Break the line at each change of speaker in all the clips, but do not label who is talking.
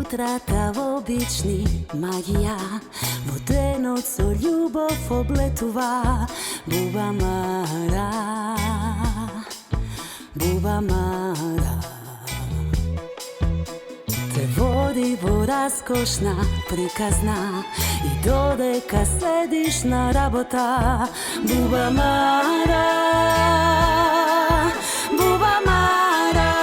unutra obični magija, vodeno co ljubov obletuva. Buba Mara, Buba Mara, te vodi vo raskošna prikazna i dodeka sediš na rabota. Buba Mara, Buba Mara,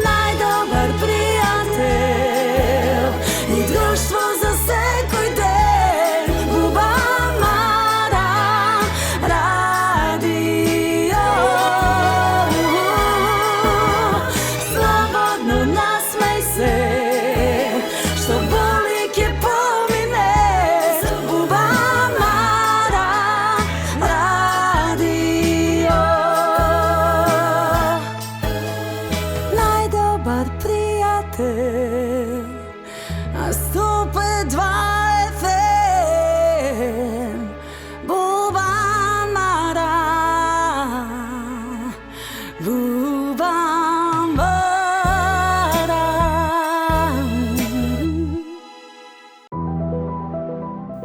najdobar prijatelj i društvo za sekoj den. Buba Mara, radio, slobodno nasmej se, što bolike pomine. Buba Mara, radio, najdobar prijatelj, a 105.2 FM. Buba Mara, Buba Mara.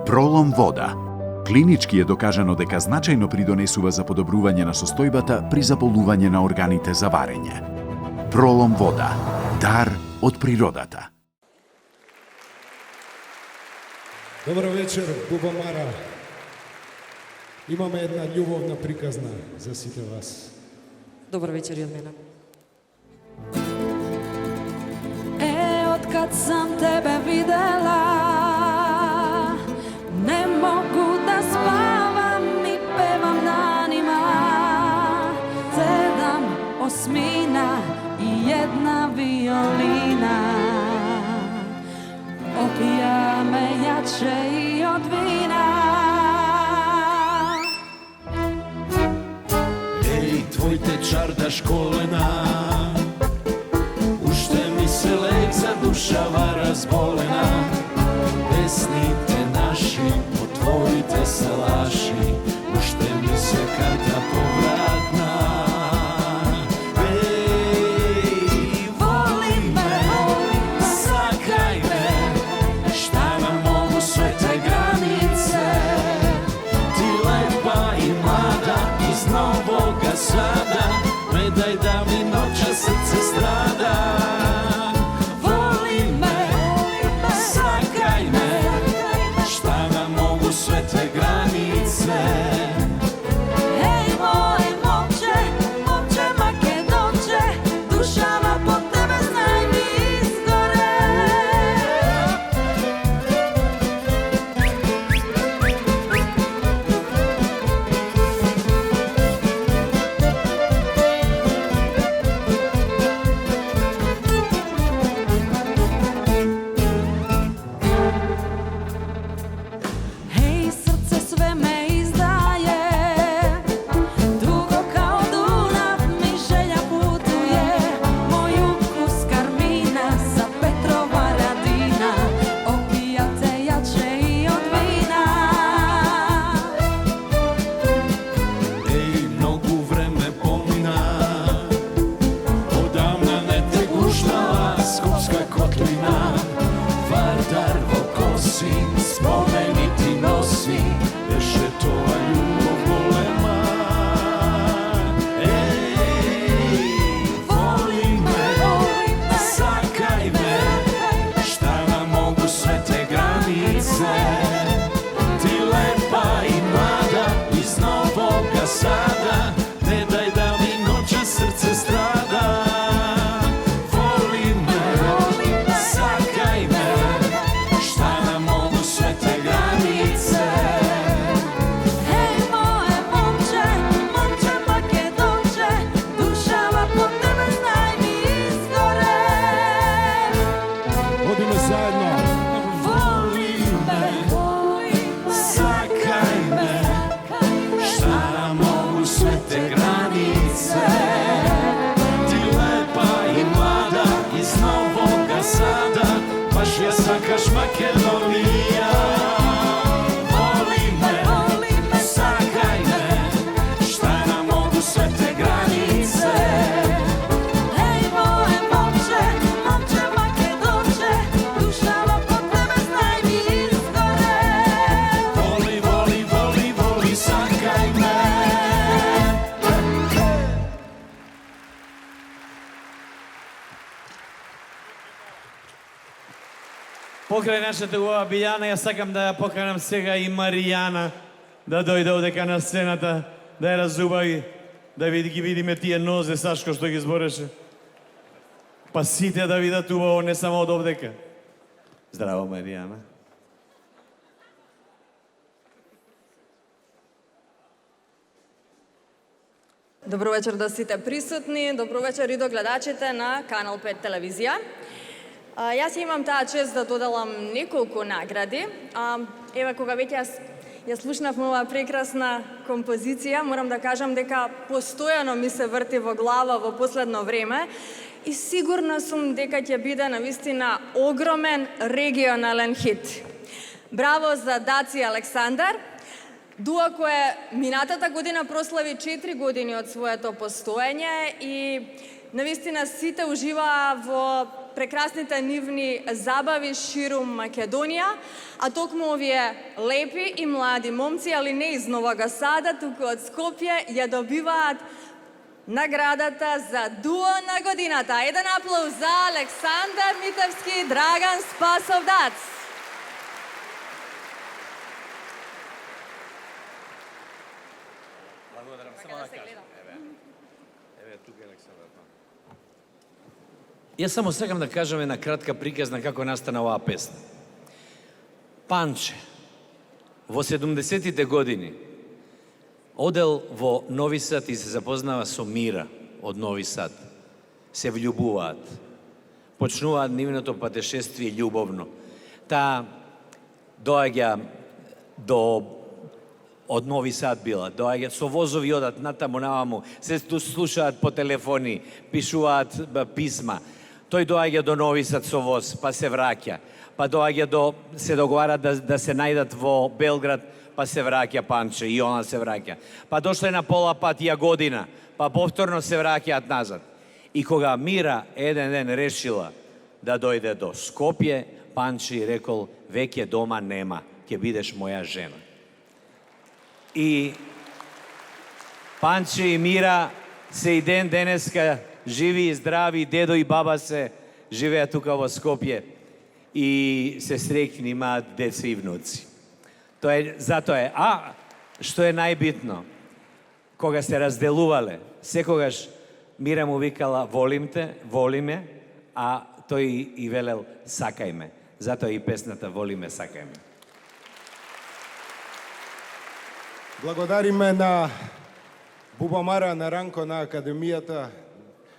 Пролом вода. Клинички е докажано дека значајно придонесува за подобрување на состојбата при заболување на органите за варење. Пролом вода. Дар од природата.
Добро вечер, Буба Мара. Имаме една љубовна приказна за сите вас.
Добар вечер и од мене.
Откad sam tebe videla, ne mogu da spavam i pevam danima. 7 osmina i jedna violina opija me jače i od vina.
Ej, tvojte čardaš kolena, ušte mi se legza dušava razbolena. Pesnite naši, otvorite salaši, ušte mi se karta povratna. Ej, voli me, sakaj me, šta nam mogu sve te granice. Ti lepa i mlada iz Novoga Sada, ne daj da mi noća srce strada. Voli me, sakaj me, šta nam mogu sve te granice.
Hej moje momče, momče Makedonče, dušava po tebe znaj mi izgore.
Покрај нашата убава Билјана, ја сакам да ја поканам сега и Маријана да дојде одека на сцената, да ја разубави, да ги видиме тие нозе Сашко што ги збореше. Па сите да видат убаво, не само од овдека. Здраво, Маријана.
Добро вечер до сите присутни, добро вечер и до гледачите на Канал 5 телевизија. Јас имам таа чест да доделам неколку награди. Еве, кога веќе ја слушнав оваа прекрасна композиција, морам да кажам дека постојано ми се врти во глава во последно време и сигурна сум дека ќе биде навистина огромен регионален хит. Браво за Даци Александар, дуо кое минатата година прослави 4 години од своето постоење и навистина сите уживаа во прекрасните нивни забави ширум Македонија, а токму овие лепи и млади момци, али не из Новog Сада, туку од Скопје, ја добиваат наградата за дуо на годината. Еден аплауз за Александар Митевски и Драган Спасов Дац.
Благодарам, само да кажам. Еве, тука е Александар. Јас само сакам да кажам една кратка приказна како настана оваа песна. Панче, во 70-тите години, одел во Нови Сад и се запознава со Мира од Нови Сад. Се влюбуваат. Почнуваат нивното патешествие љубовно. Таа доаѓа од Нови Сад била, доаѓа со возови одат натаму наваму, се слушаат по телефони, пишуваат писма. Тој доаѓа до Нови Сад со воз, па се враќа. Па доаѓа се договарат да се најдат во Белград, па се враќа Панче и она се враќа. Па дошле на пола пат Јагодина, па повторно се враќаат назад. И кога Мира еден ден решила да дојде до Скопје, Панче рекол, веќе дома нема, ќе бидеш моја жена. И Панче и Мира се и ден денеска живи и здрави, дедо и баба се живеат тука во Скопје и се среќни, имаат деца и внуци. Затоа е. А што е најбитно, кога се разделувале, секогаш Мира му викала волим те, волиме, а тој и велел сакајме. Затоа и песната волиме, сакајме.
Благодариме на Бубамара, на Ранко, на Академијата,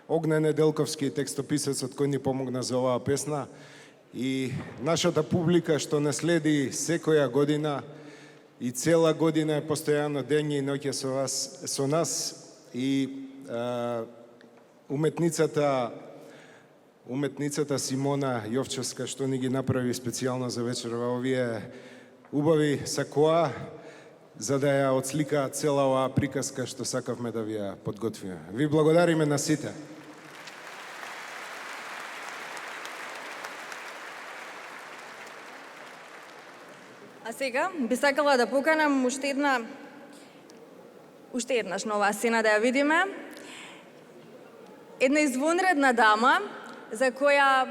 Огне Неделковски, текстописецот кој ни помогна за оваа песна, и нашата публика што не следи секоја година и цела година е постојано дење и ноќе со нас, и уметницата Симона Јовчевска што ни ги направи специјално за вечерва овие убави сакоа, за да ја отслика цела оваа приказка што сакавме да ви ја подготвиме. Ви благодариме на сите.
А сега би сакала да поканам уште еднаш на оваа сцена да ја видиме. Една извонредна дама за која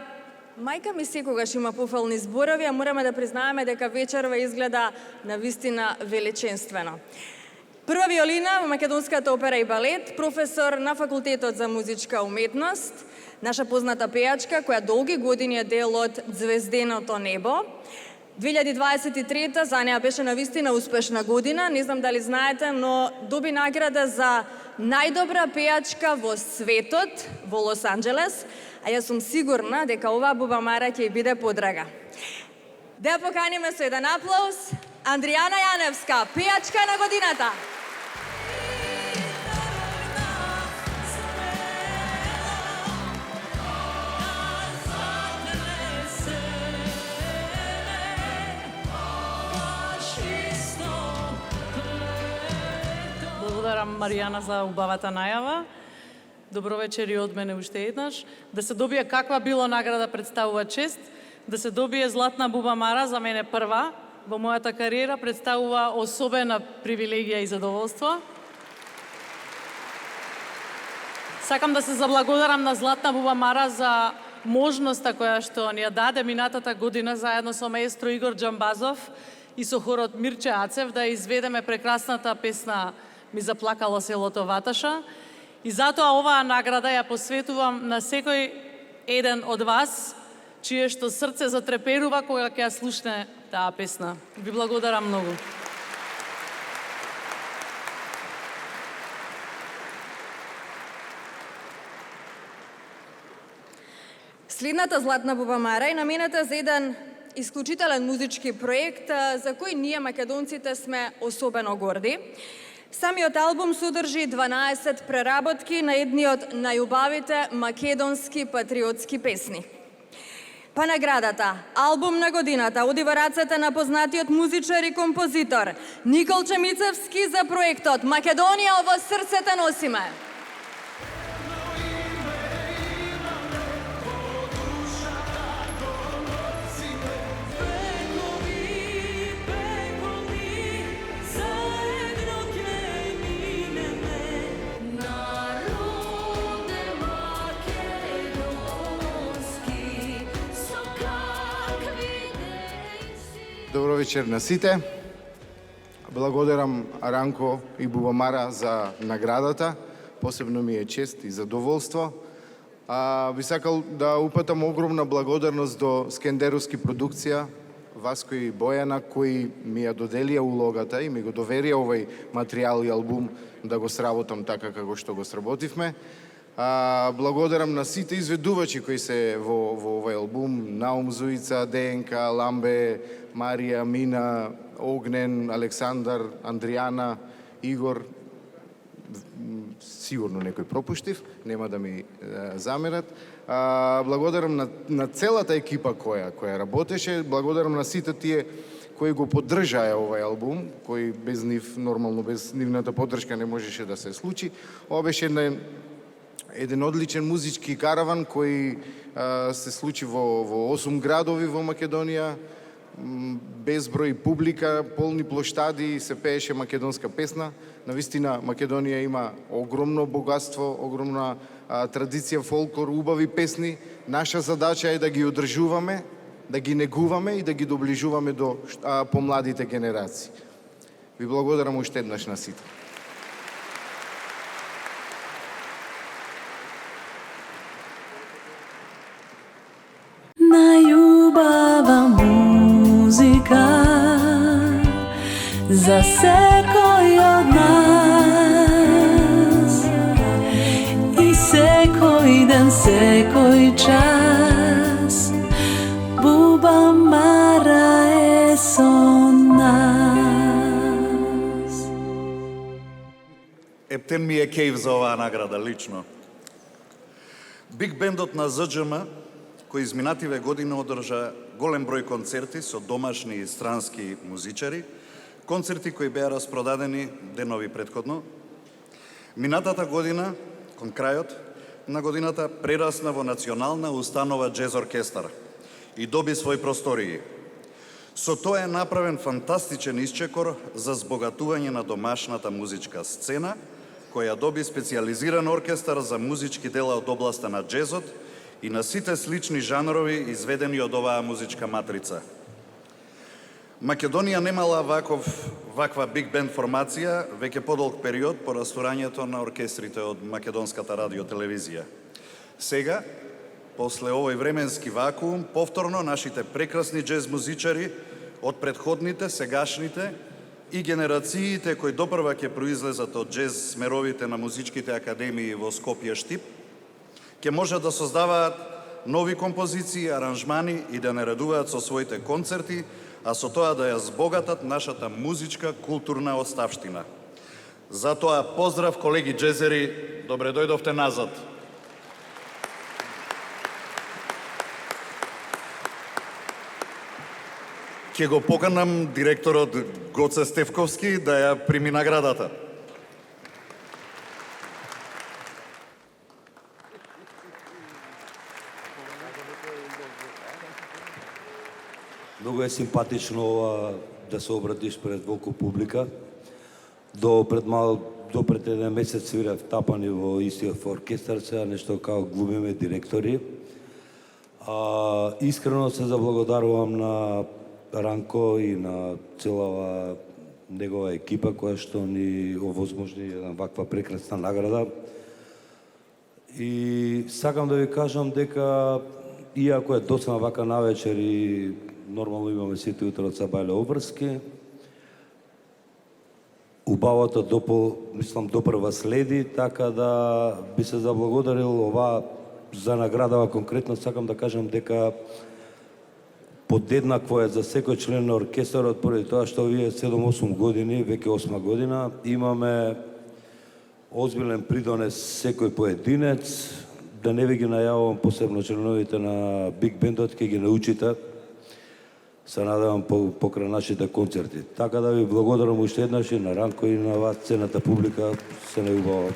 мајка ми секогаш има пофални зборови, а мораме да признаеме дека вечерва изгледа навистина величенствено. Прва виолина во Македонската опера и балет, професор на Факултетот за музичка уметност, наша позната пејачка која долги години е дел од Звезденото небо. 2023 за неа беше навистина успешна година, не знам дали знаете, но доби награда за најдобра пејачка во светот во Лос Анџелес, а јас сум сигурна дека оваа Бубамара ќе биде подрага. Да ја поканиме со еден аплауз Андријана Јаневска, пејачка на годината.
Благодарам Маријана за убавата најава. Добро вечер и од мене уште еднаш. Да се добие каква било награда представува чест. Да се добие Златна Бубамара за мене прва во мојата кариера представува особена привилегија и задоволство. Сакам да се заблагодарам на Златна Бубамара за можноста која што ни ја даде минатата година заедно со маестро Игор Джамбазов и со хорот Мирче Ацев да изведеме прекрасната песна Ми заплакало селото Ваташа. И затоа оваа награда ја посветувам на секој еден од вас, чие што срце затреперува кога ќе ја слушне таа песна. Ви благодарам многу.
Следната Златна бубамара е намената за еден исклучителен музички проект за кој ние македонците сме особено горди. Самиот албум содржи 12 преработки на едни од најубавите македонски патриотски песни. Па наградата Албум на годината оди во рацете на познатиот музичар и композитор Никол Чемицевски за проектот Македонија во срцете носиме.
Добро вечер на сите. Благодарам Ранко и Бубамара за наградата. Посебно ми е чест и задоволство. Би сакал да упатам огромна благодарност до Скендеровски продукција, Васко и Бојана, кои ми ја доделија улогата и ми го доверија овој материјал и албум да го сработам така како што го сработивме. Благодарам на сите изведувачи кои се во овој албум: Наум Зуица, ДНК, Ламбе, Марија, Мина, Огнен, Александар, Андријана, Игор. Сигурно некој пропуштив, нема да ми замерат. Благодарам на целата екипа која работеше. Благодарам на сите тие кои го поддржаа овој албум, кои без нив, нормално без нивната поддршка не можеше да се случи. Ова беше еден одличен музички караван кој се случи во 8 градови во Македонија, безброј публика, полни плоштади, се пееше македонска песна. Навистина Македонија има огромно богатство, огромна традиција, фолклор, убави песни. Наша задача е да ги одржуваме, да ги негуваме и да ги доближуваме до помладите генерации. Ви благодарам уште еднаш на сите.
Најубава музика за секој од нас и секој ден, секој час Бубамара е со нас.
Ептен ми е кејф за оваа награда лично. Биг бендот на ЗДЖМ кој изминативе години одржа голем број концерти со домашни и странски музичари, концерти кои беа распродадени денови предходно. Минатата година, кон крајот на годината, прерасна во национална установа джез оркестар и доби свој простории. Со тоа е направен фантастичен исчекор за збогатување на домашната музичка сцена, која доби специјализиран оркестар за музички дела од областа на джезот и на сите слични жанрови изведени од оваа музичка матрица. Македонија немала ваква биг бенд формација веќе подолг период по растурањето на оркестрите од македонската радиотелевизија. Сега, после овој временски вакуум, повторно нашите прекрасни джез музичари од предходните, сегашните и генерациите кои допрва ќе произлезат од джез смеровите на музичките академии во Скопје Штип, ќе можат да создаваат нови композиции, аранжмани и да наредуваат со своите концерти, а со тоа да ја збогатат нашата музичка културна оставштина. Затоа поздрав, колеги джезери, добре дојдовте назад. Ќе го поканам директорот Гоце Стефковски да ја прими наградата.
Многу е симпатично ова да се обратиш пред волку публика. До пред еден месец свирав тапани во истиот оркестар, сега нешто као глумиме директори. Искрено се заблагодарувам на Ранко и на целава негова екипа која што ни овозможни една ваква прекрасна награда. И сакам да ви кажам дека иако е досна вака навечер и нормално имаме сите утро од Сабајле обврски, убавата допрва следи, така да би се заблагодарил ова за наградава конкретно. Сакам да кажам дека подеднакво е за секој член на оркестарот, поради тоа што овие 7-8 години, веќе 8 година, имаме озбилен придонес секој поединец. Да не ви ги најавам посебно членовите на Биг Бендот, ќе ги научите, се надевам покрај нашите концерти. Така да ви благодарам уште еднаш и на Ранко и на вас, цената публика, се најубаво.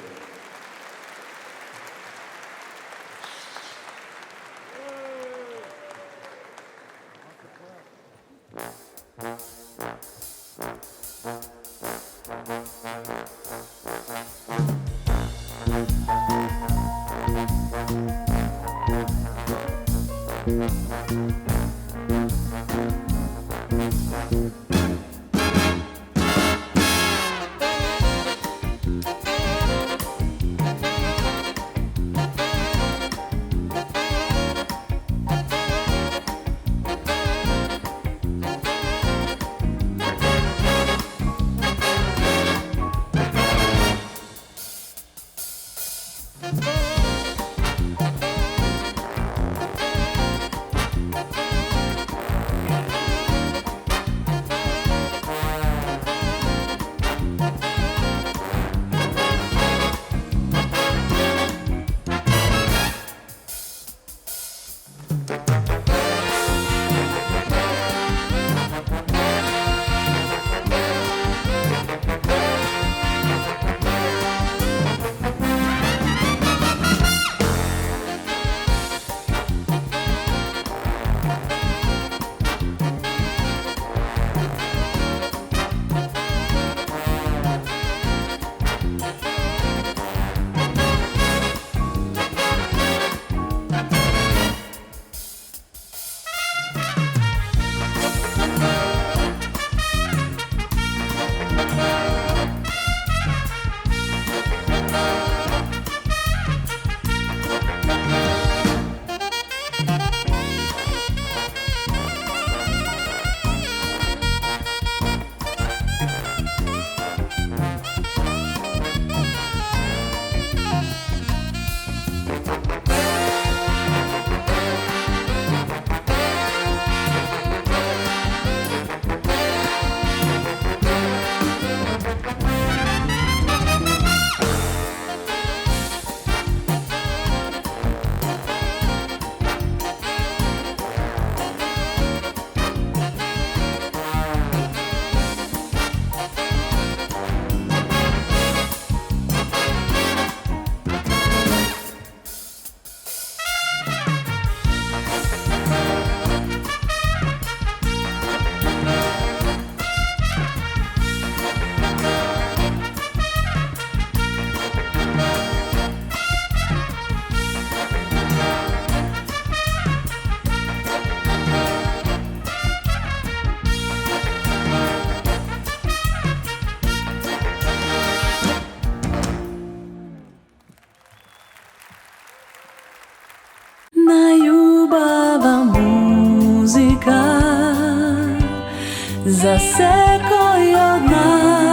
za sekoj od nas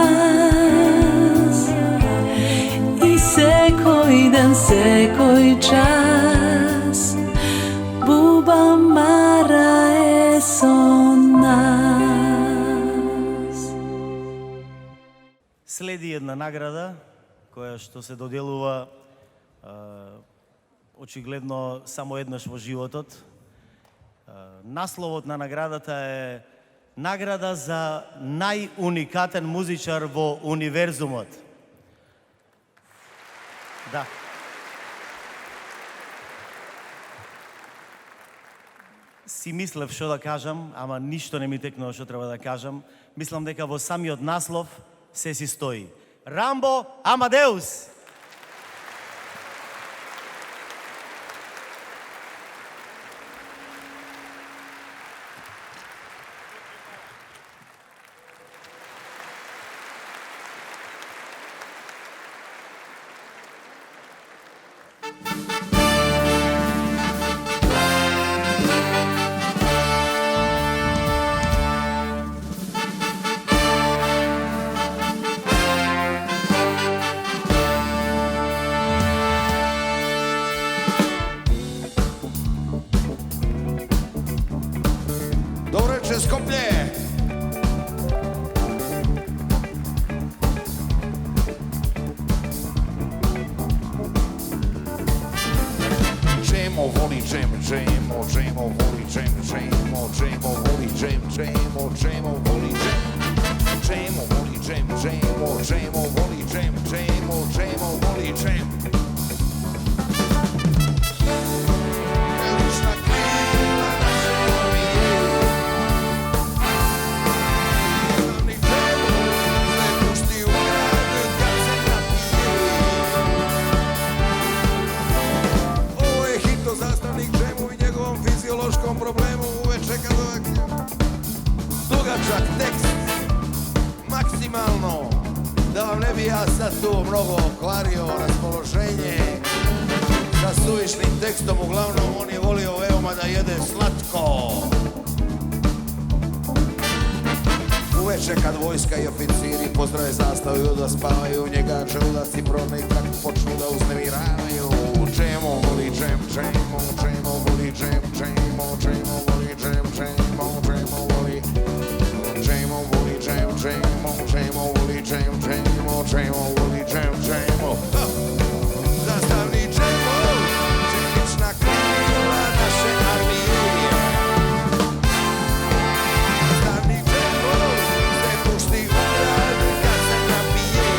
i sekoj dan, sekoj čas Buba Mara je со нас.
Следи една награда која што се доделува очигледно само еднаш во животот. Насловот на наградата е награда за најуникатен музичар во универзумот. Да. Си мислев што да кажам, ама ништо не ми текнува што треба да кажам. Мислам дека во самиот наслов се си стои. Рамбо Амадеус!
Džemo voli džem, džemo voli džem, džemo voli džem, džemo voli džem. Džemo voli džem, džemo voli džem, džemo voli džem. Lična krila naše armije, ni džemo ne pušti u grad kad se napije. Ovo je hit o zastavnik džemu i njegovom fiziološkom problemu. Uveče kad dugačak tekst, maksimalno, da vam ne bi ja sad tu mnogo kvario raspoloženje sa suvišnim tekstom, uglavnom on je volio veoma da jede slatko. Uveče kad vojska i oficiri pozdrave zastavu i da spavaju, njega želudac i pronikak počnu da uznemiravaju. Džemo voli džem, džemo voli džem, džemo voli džem, džemo voli džemo voli džem, džemo voli džem, džemo voli džem, džemo. Zastavni džemo, čelična krila naše armije. Zastavni džemo, ne pušti u grad kad se napije.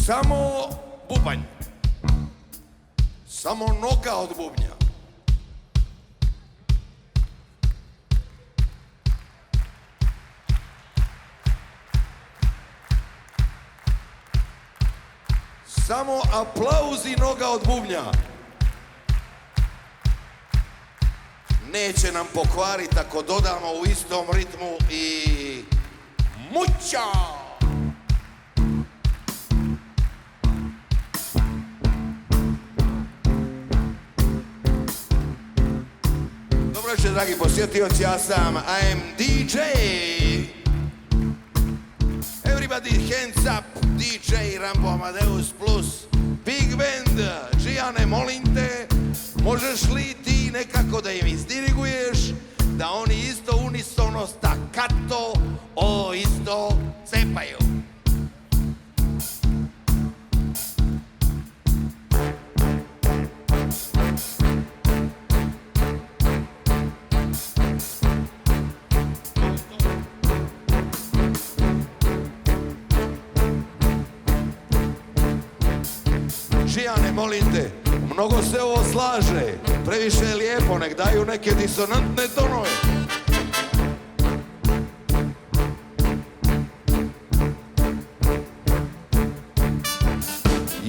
Samo bubanj, samo noga od bubnja. Samo aplauz i noga od bubnja. Neće nam pokvariti ako dodamo u istom ritmu i muća. Dobro večer, dragi posjetioci, ja sam I am DJ. Everybody hands up, DJ Rambo Amadeus plus Big Band. Gijane, molim te, možeš li ti nekako da im izdiriguješ, da oni isto unisono staccato ovo isto cepaju. Žijane, molim te, mnogo se ovo slaže, previše je lijepo, nek daju neke disonantne tonove.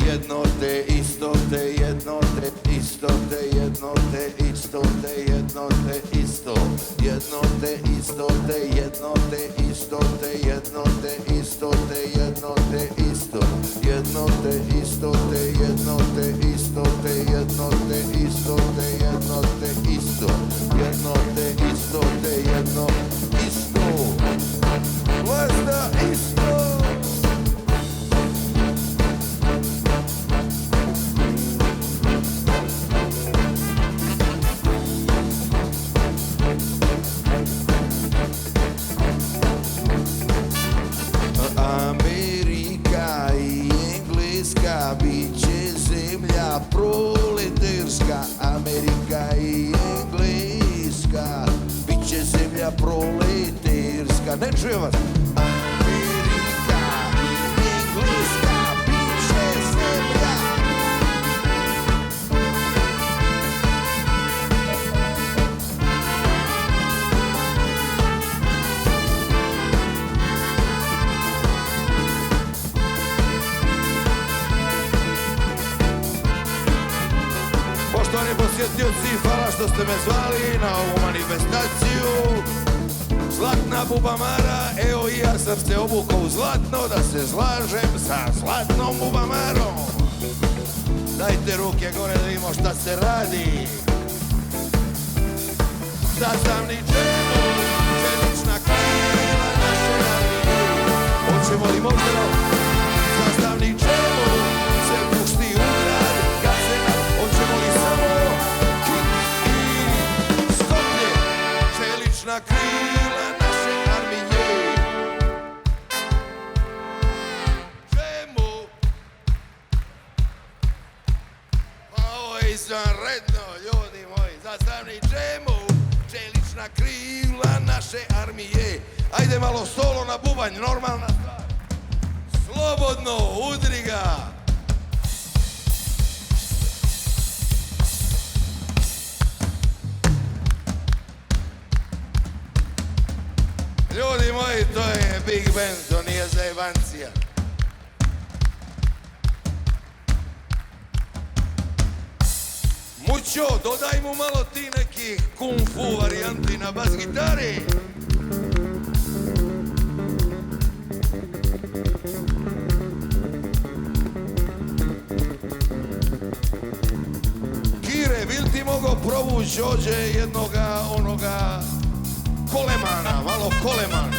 Jedno te isto te, jedno te isto te, jedno te isto te, jedno te isto. Jedno te isto te, jedno te isto te, jedno te isto te, jedno te isto. Jedno te isto te, jedno te isto te, jedno te isto te, jedno te isto. Jedno te isto te, jedno isto. Vlasta isto. Amerika i Engleska biće zemlja proleterska. Amerika i Engleska biće zemlja proleterska. Ne čujem vas. Amerika i Engleska biće zemlja. Poštovani posjetioci, hvala što ste me zvali na ovu manifestaciju. Zlatna Bubamara, evo i ja sam se obukao u zlatno da se slažem sa zlatnom Bubamarom. Dajte ruke gore da vidimo šta se radi. Sastavni džemo, čelična krila naše armije. Hoćemo li možda sastavni džemo se pušti u grad kad se nam, hoćemo li samo kick i
izvanredno, ljudi moji, zastavničemo čelična krila naše armije. Ajde malo solo na bubanj, normalna stvar. Slobodno, udri ga. Ljudi moji, to je Big Band, to nije zajebancija. Mućo, dodaj mu malo ti nekih kung fu varijanti na bas gitari. Kire, bil ti mogo provući ođe jednoga onoga Kolemana, malo Koleman.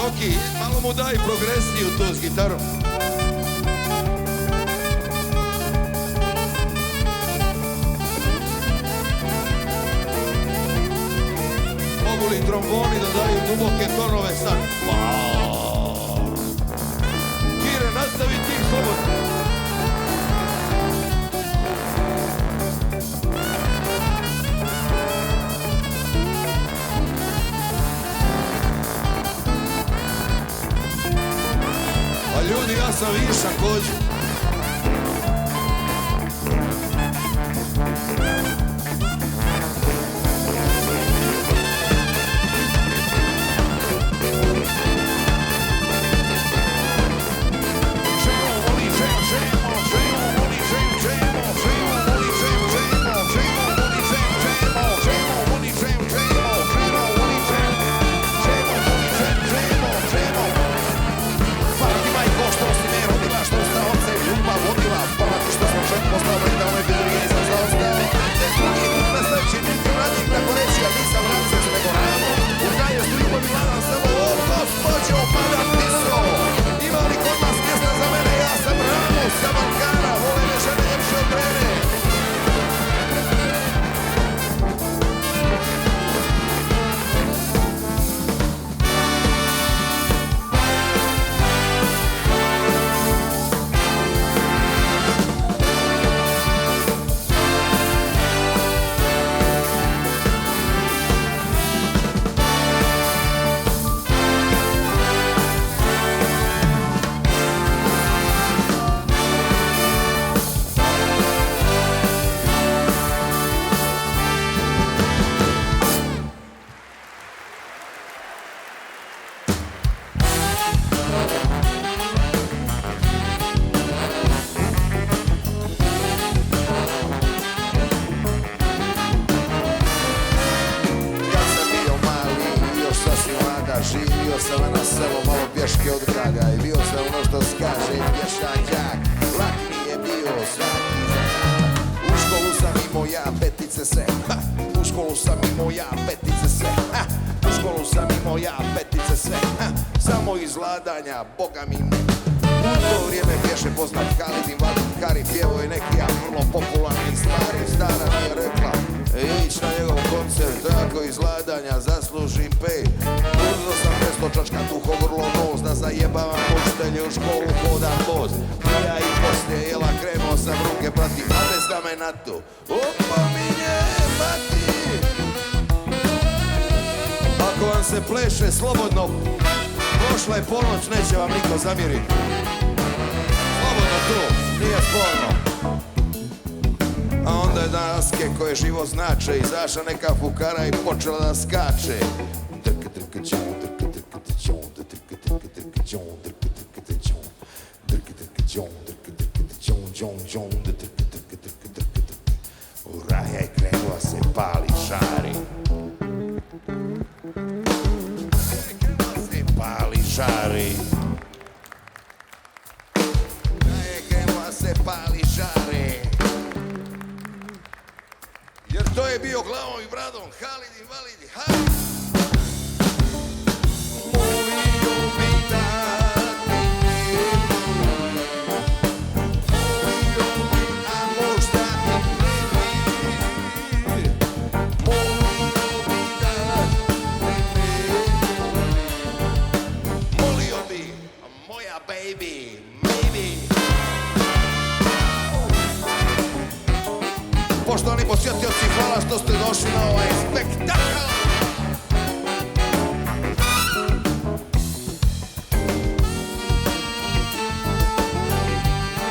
Zoki, malo mu daj progresiju tu s gitarom. Mogu li tromboni da daju duboke tonove sad? Kire, nastavi ti slobodno. A ljudi, ja sam višak hođu. Živio sam na selo, malo pješke od grada i bio sam ono što skaže pješan đak. Lak mi je bio svaki zadak. U školu sam imao ja petice se, u školu sam imao ja petice se, u školu sam imao ja petice se, samo izladanja, boga mi ne. U to vrijeme pješe poznat Halid Invalid Kari, pjevo je neki vrlo popularni stvari. Stara mi je rekla, ić na njegov koncert, tako izladanja, zaslužim pej. Uzeo sam pesločačka tuho vrlo nos, da zajebavam učitelje u školu hodam voz. Ja i poslije jela krenuo sam ruke prati, ade sta me na to. Opominje, mati! Ako vam se pleše slobodno, prošla je ponoć, neće vam niko zamjeriti. Slobodno tu, nije sporno. A onda je daske koje živo znače, izaša neka fukara i počela da skače. Uraja je krenula se pali žari. Pali žari. Krenula se pali žari. Jer to je bio glavom i bradom Halid Invalid. Movi moja baby, maybe. Poštovani posjetioci, hvala što ste došli na ovaj spektakl.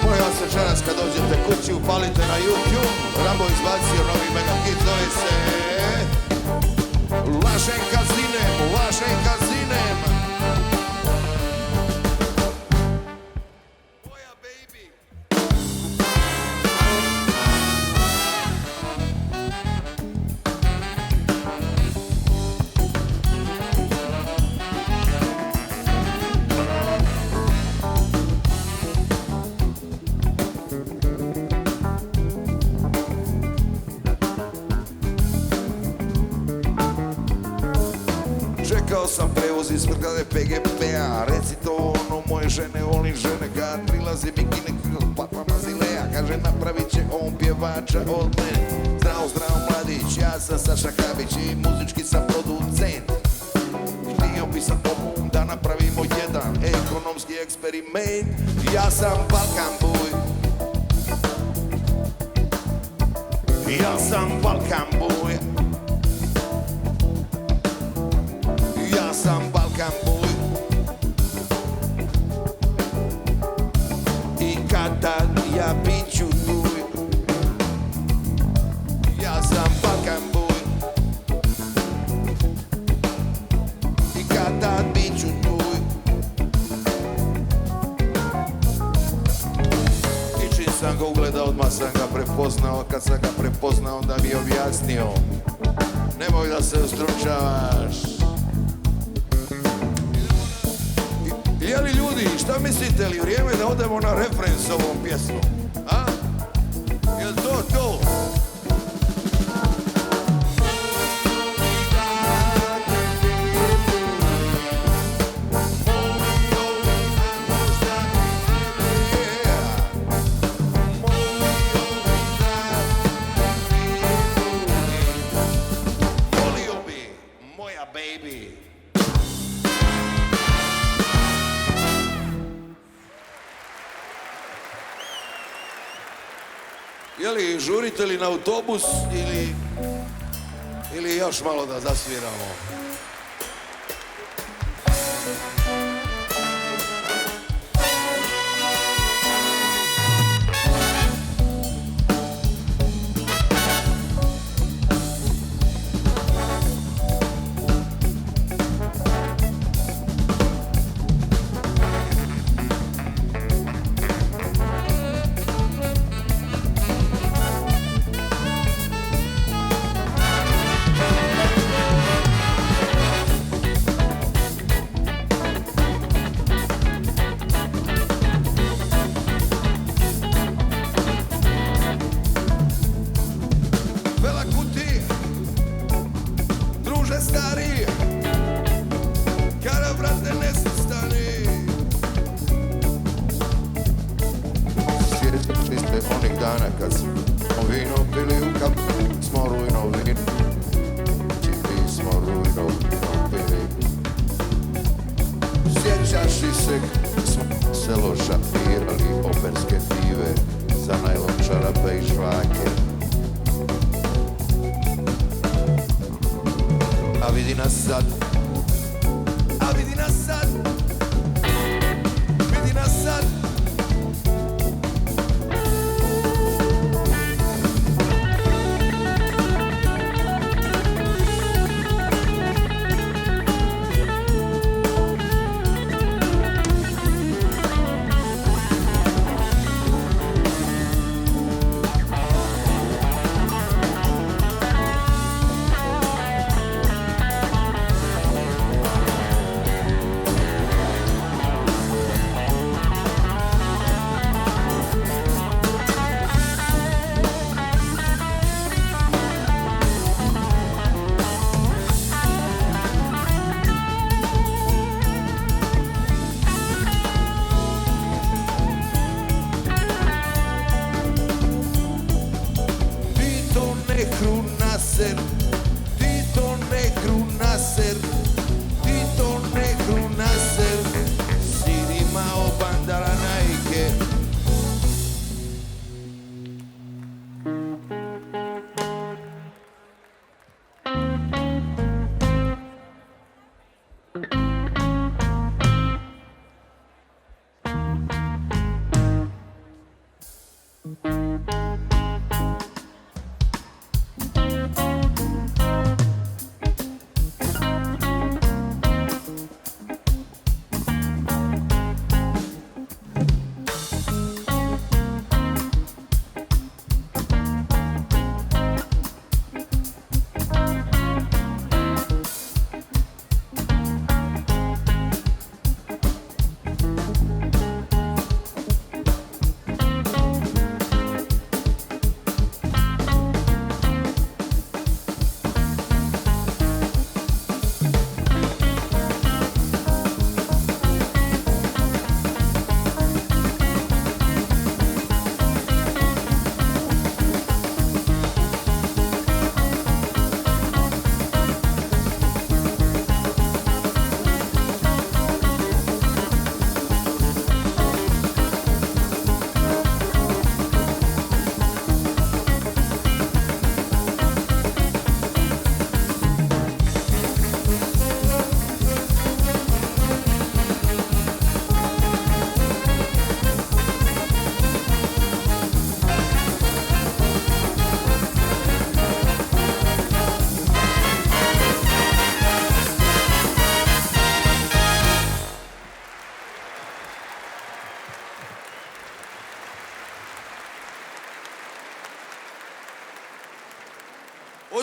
Molim vas večeras kad dođete kući, upalite na YouTube. Rambo izbacio novi mega hit, zove se Laženka zinem, Laženka zinem. Moja baby. Čekao sam prevoz iz zgrade PGP-a. Reci to ono, moje žene, volim žene. Kad prilazi bikine, papa Mazilea. Kaže napravit će on pjevača od mene. Zdravo, zdravo mladić, ja sam Saša Kabić i muzički sam producent. Htio bi sam pomogom da napravimo jedan ekonomski eksperiment. Ja sam Balkan boy. Ja sam Balkan boy. Ja sam Balkan boy. I kada ja bit ću tu. Ja sam Balkan boy. I kada bit ću tu. I čim sam ga ugledao, odmah sam ga prepoznao. Kad sam ga prepoznao, onda mi je objasnio: nemoj da se ustručavaš. Jeli ljudi, šta mislite li vrijeme da odemo na refren s ovom pjesmom? A? Jel to to? Volio bi, moja baby. Jeli, žurite li na autobus ili još malo da zasviramo?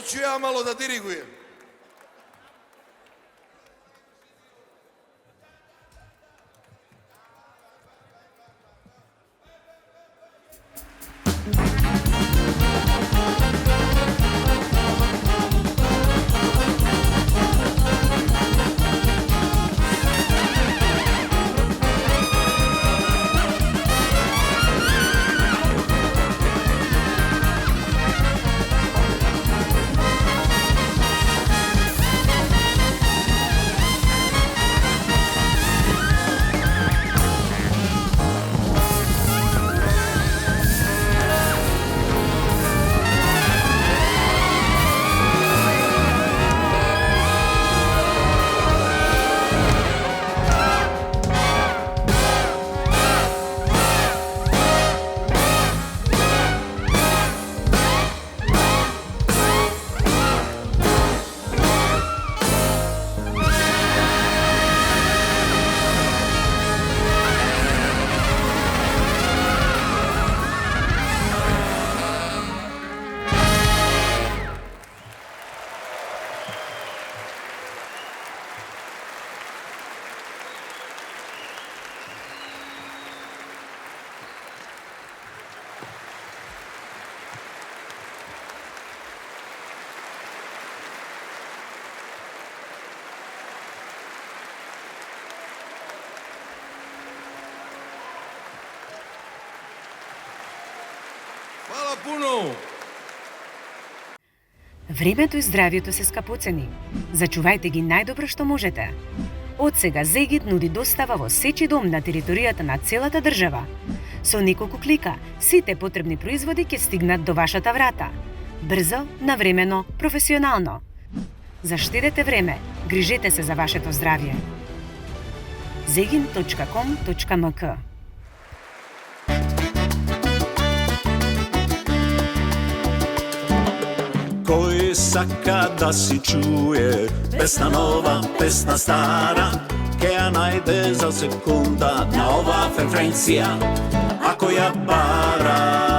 Hoću ja malo da dirigujem. Hvala puno!
Времето и здравието се скапоцени. Зачувајте ги најдобро што можете. Од сега Зегит нуди достава во сечи дом на територијата на целата држава. Со неколку клика, сите потребни производи ќе стигнат до вашата врата. Брзо, навремено, професионално. Заштедете време, грижете се за вашето здравје. zegin.com.mk
Кој сака да си чуе песна нова, песна стара, ке ја најде за секунда на оваа фреквенција. Ако ја бара